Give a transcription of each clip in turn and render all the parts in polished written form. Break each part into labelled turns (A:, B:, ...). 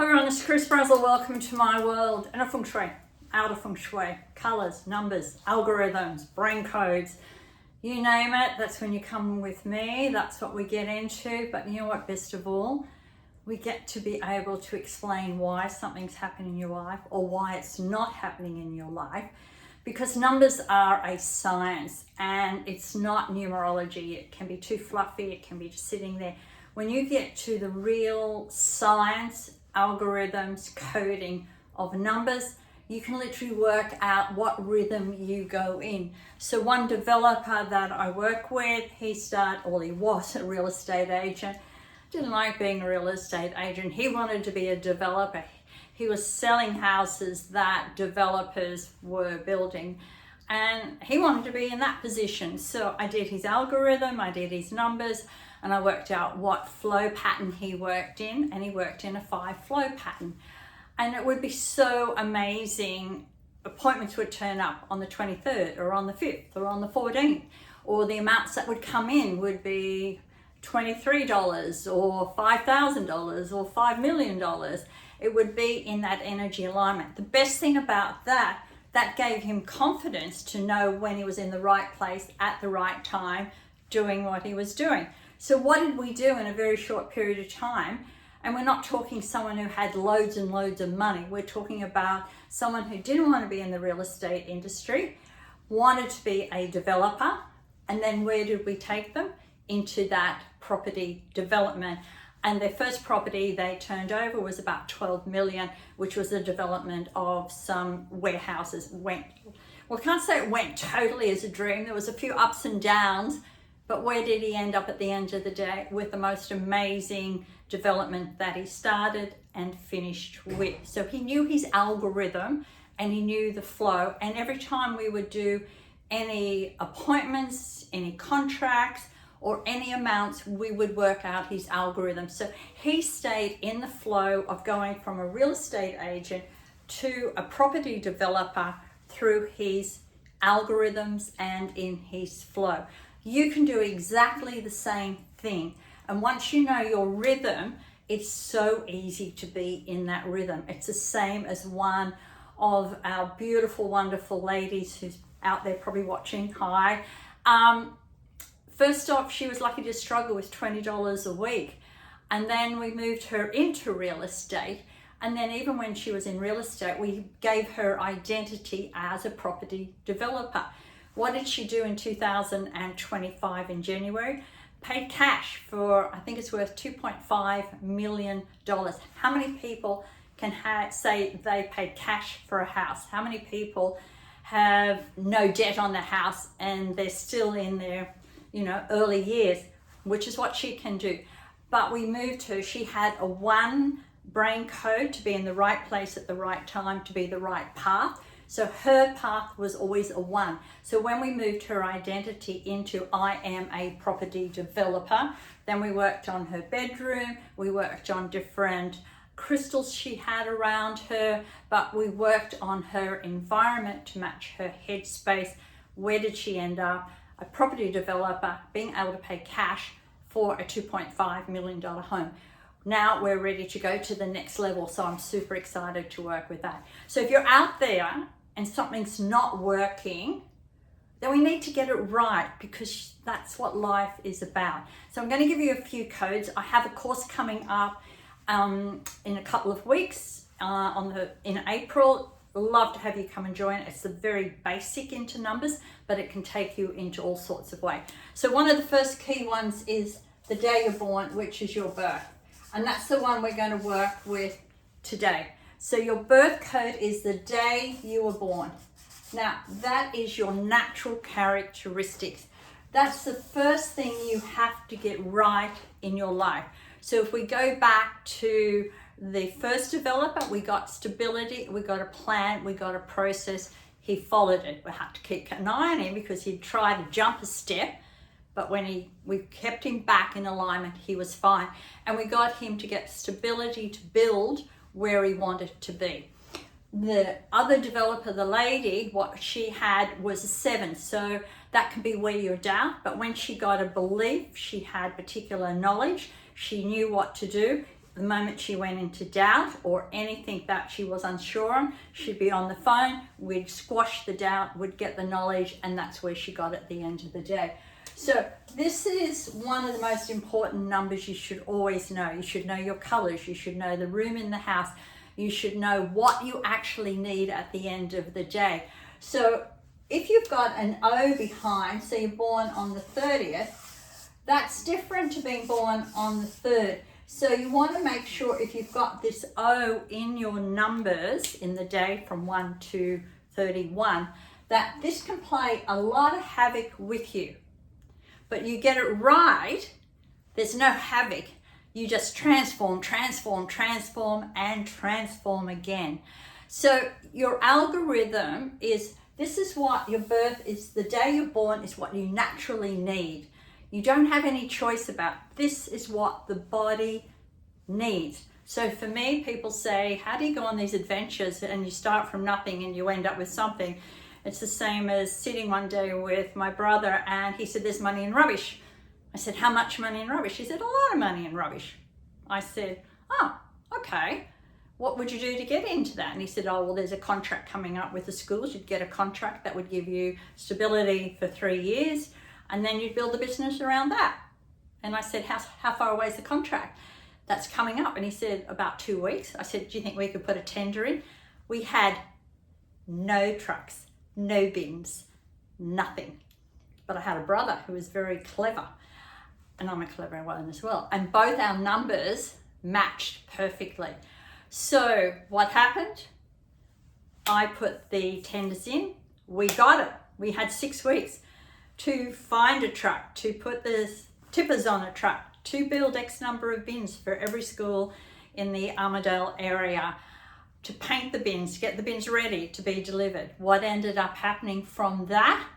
A: Hi everyone, this is Chris Brazel. Welcome to my world. Inner feng shui, outer feng shui, colors, numbers, algorithms, brain codes, you name it. That's when you come with me. That's what we get into. But you know what, best of all, we get to be able to explain why something's happening in your life or why it's not happening in your life. Because numbers are a science and it's not numerology. It can be too fluffy, it can be just sitting there. When you get to the real science, algorithms, coding of numbers, you can literally work out what rhythm you go in. So one developer that I work with, he was a real estate agent. Didn't like being a real estate agent. He wanted to be a developer. He was selling houses that developers were building and he wanted to be in that position. So I did his algorithm, I did his numbers, and I worked out what flow pattern he worked in, and he worked in a 5 flow pattern. And it would be so amazing. Appointments would turn up on the 23rd or on the 5th or on the 14th, or the amounts that would come in would be $23 or $5,000 or $5 million. It would be in that energy alignment. The best thing about that gave him confidence to know when he was in the right place at the right time, doing what he was doing. So what did we do in a very short period of time? And we're not talking someone who had loads and loads of money. We're talking about someone who didn't want to be in the real estate industry, wanted to be a developer. And then where did we take them? Into that property development. And their first property they turned over was about 12 million, which was the development of some warehouses. I can't say it went totally as a dream. There was a few ups and downs, but where did he end up at the end of the day? With the most amazing development that he started and finished with. So he knew his algorithm and he knew the flow. And every time we would do any appointments, any contracts, or any amounts, we would work out his algorithm. So he stayed in the flow of going from a real estate agent to a property developer through his algorithms and in his flow. You can do exactly the same thing. And once you know your rhythm, it's so easy to be in that rhythm. It's the same as one of our beautiful, wonderful ladies who's out there probably watching. Hi. First off, she was lucky to struggle with $20 a week. And then we moved her into real estate. And then even when she was in real estate, we gave her identity as a property developer. What did she do in 2025 in January? Paid cash for, I think it's worth $2.5 million. How many people can say they paid cash for a house? How many people have no debt on their house and they're still in their early years, which is what she can do. But we moved her, she had a 1 brain code to be in the right place at the right time, to be the right path. So her path was always a 1. So when we moved her identity into I am a property developer, then we worked on her bedroom, we worked on different crystals she had around her, but we worked on her environment to match her headspace. Where did she end up? A property developer being able to pay cash for a $2.5 million home. Now we're ready to go to the next level. So I'm super excited to work with that. So if you're out there and something's not working, then we need to get it right, because that's what life is about. So I'm going to give you a few codes. I have a course coming up in a couple of weeks in April. Love to have you come and join. It's a very basic into numbers, but it can take you into all sorts of ways. So one of the first key ones is the day you're born, which is your birth. And that's the one we're going to work with today. So your birth code is the day you were born. Now, that is your natural characteristics. That's the first thing you have to get right in your life. So if we go back to the first developer, we got stability, we got a plan, we got a process. He followed it. We had to keep an eye on him because he'd try to jump a step, but when we kept him back in alignment, he was fine. And we got him to get stability to build where he wanted to be. The other developer, the lady, what she had was a 7. So that can be where you're doubt, but when she got a belief, she had particular knowledge, she knew what to do. The moment she went into doubt or anything that she was unsure on, she'd be on the phone, we'd squash the doubt, we'd get the knowledge, and that's where she got at the end of the day. So this is one of the most important numbers you should always know. You should know your colors, you should know the room in the house, you should know what you actually need at the end of the day. So if you've got an O behind, so you're born on the 30th, that's different to being born on the 3rd. So you want to make sure if you've got this O in your numbers in the day from 1 to 31, that this can play a lot of havoc with you. But you get it right, there's no havoc. You just transform, transform, transform, and transform again. So your algorithm is, this is what your birth is, the day you're born is what you naturally need. You don't have any choice about, this is what the body needs. So for me, people say, how do you go on these adventures and you start from nothing and you end up with something? It's the same as sitting one day with my brother and he said, there's money in rubbish. I said, how much money in rubbish? He said, a lot of money in rubbish. I said, oh, okay. What would you do to get into that? And he said, oh, well, there's a contract coming up with the schools. You'd get a contract that would give you stability for 3 years. And then you'd build a business around that. And I said, how far away is the contract that's coming up? And he said, about 2 weeks. I said, do you think we could put a tender in? We had no trucks, no bins, nothing. But I had a brother who was very clever. And I'm a clever one as well. And both our numbers matched perfectly. So what happened? I put the tenders in. We got it. We had 6 weeks to find a truck, to put the tippers on a truck, to build X number of bins for every school in the Armidale area, to paint the bins, to get the bins ready to be delivered. What ended up happening from that,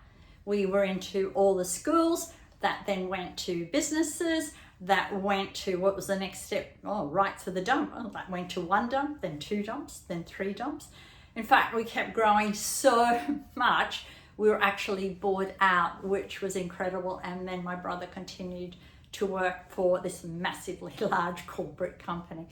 A: we were into all the schools, that then went to businesses, that went to, what was the next step? Oh, right to the dump. Oh, that went to 1 dump, then 2 dumps, then 3 dumps. In fact, we kept growing so much, we were actually bought out, which was incredible. And then my brother continued to work for this massively large corporate company.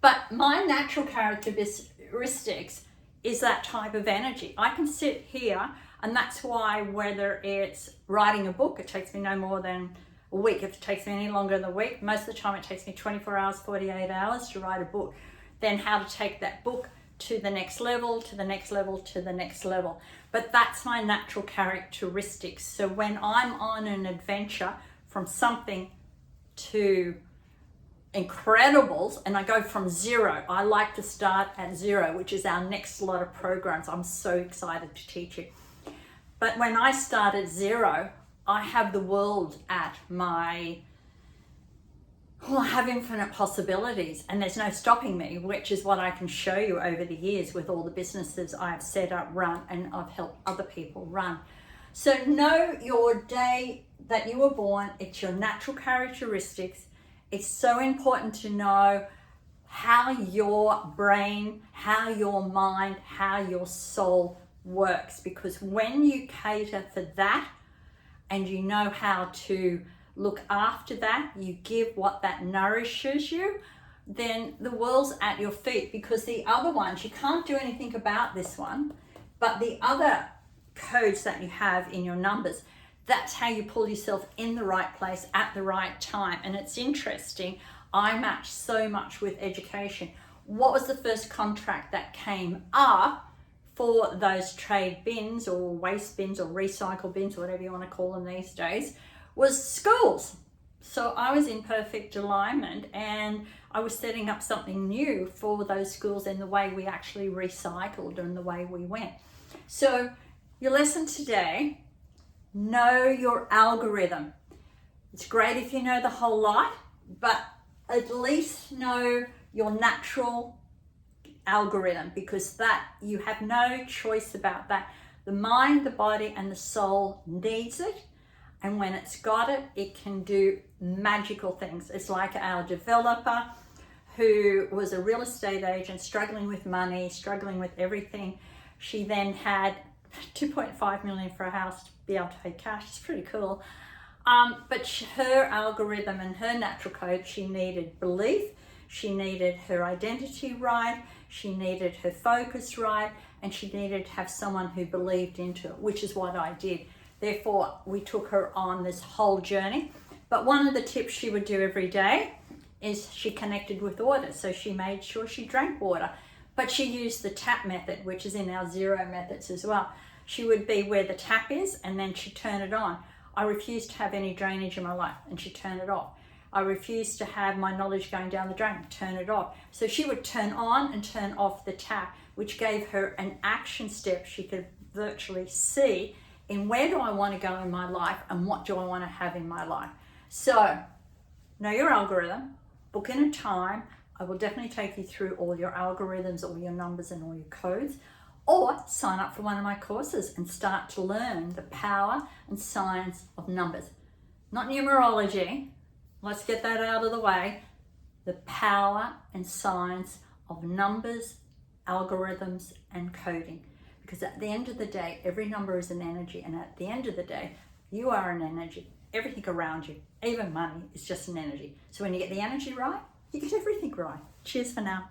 A: But my natural characteristics is that type of energy. I can sit here, and that's why whether it's writing a book, it takes me no more than a week. If it takes me any longer than a week, most of the time it takes me 24 hours, 48 hours to write a book. Then how to take that book to the next level, to the next level, to the next level. But that's my natural characteristics. So when I'm on an adventure from something to incredibles, and I go from 0, I like to start at 0, which is our next lot of programs. I'm so excited to teach you. But when I start at 0, I have the world at my, well, I have infinite possibilities and there's no stopping me, which is what I can show you over the years with all the businesses I've set up, run, and I've helped other people run. So know your day that you were born, it's your natural characteristics. It's so important to know how your brain, how your mind, how your soul works, because when you cater for that and you know how to look after that, you give what that nourishes you, then the world's at your feet. Because the other ones, you can't do anything about this one, but the other codes that you have in your numbers, that's how you pull yourself in the right place at the right time. And it's interesting, I match so much with education. What was the first contract that came up for those trade bins or waste bins or recycle bins, whatever you want to call them these days, was schools. So I was in perfect alignment and I was setting up something new for those schools in the way we actually recycled and the way we went. So your lesson today, know your algorithm. It's great if you know the whole lot, but at least know your natural algorithm, because that you have no choice about that. The mind, the body, and the soul needs it, and when it's got it, it can do magical things. It's like our developer who was a real estate agent, struggling with money, struggling with everything. She then had 2.5 million for a house to be able to pay cash. It's pretty cool. But her algorithm and her natural code, she needed belief, She needed her identity right, she needed her focus right, and she needed to have someone who believed into it, which is what I did. Therefore, we took her on this whole journey. But one of the tips she would do every day is she connected with water. So she made sure she drank water, but she used the tap method, which is in our zero methods as well. She would be where the tap is and then she'd turn it on. I refused to have any drainage in my life, and she'd turn it off. I refused to have my knowledge going down the drain, turn it off. So she would turn on and turn off the tap, which gave her an action step she could virtually see in where do I want to go in my life and what do I want to have in my life. So know your algorithm, book in a time. I will definitely take you through all your algorithms, all your numbers and all your codes, or sign up for one of my courses and start to learn the power and science of numbers. Not numerology, let's get that out of the way. The power and science of numbers, algorithms and coding. Because at the end of the day, every number is an energy, and at the end of the day, you are an energy. Everything around you, even money, is just an energy. So when you get the energy right, you get everything right. Cheers for now.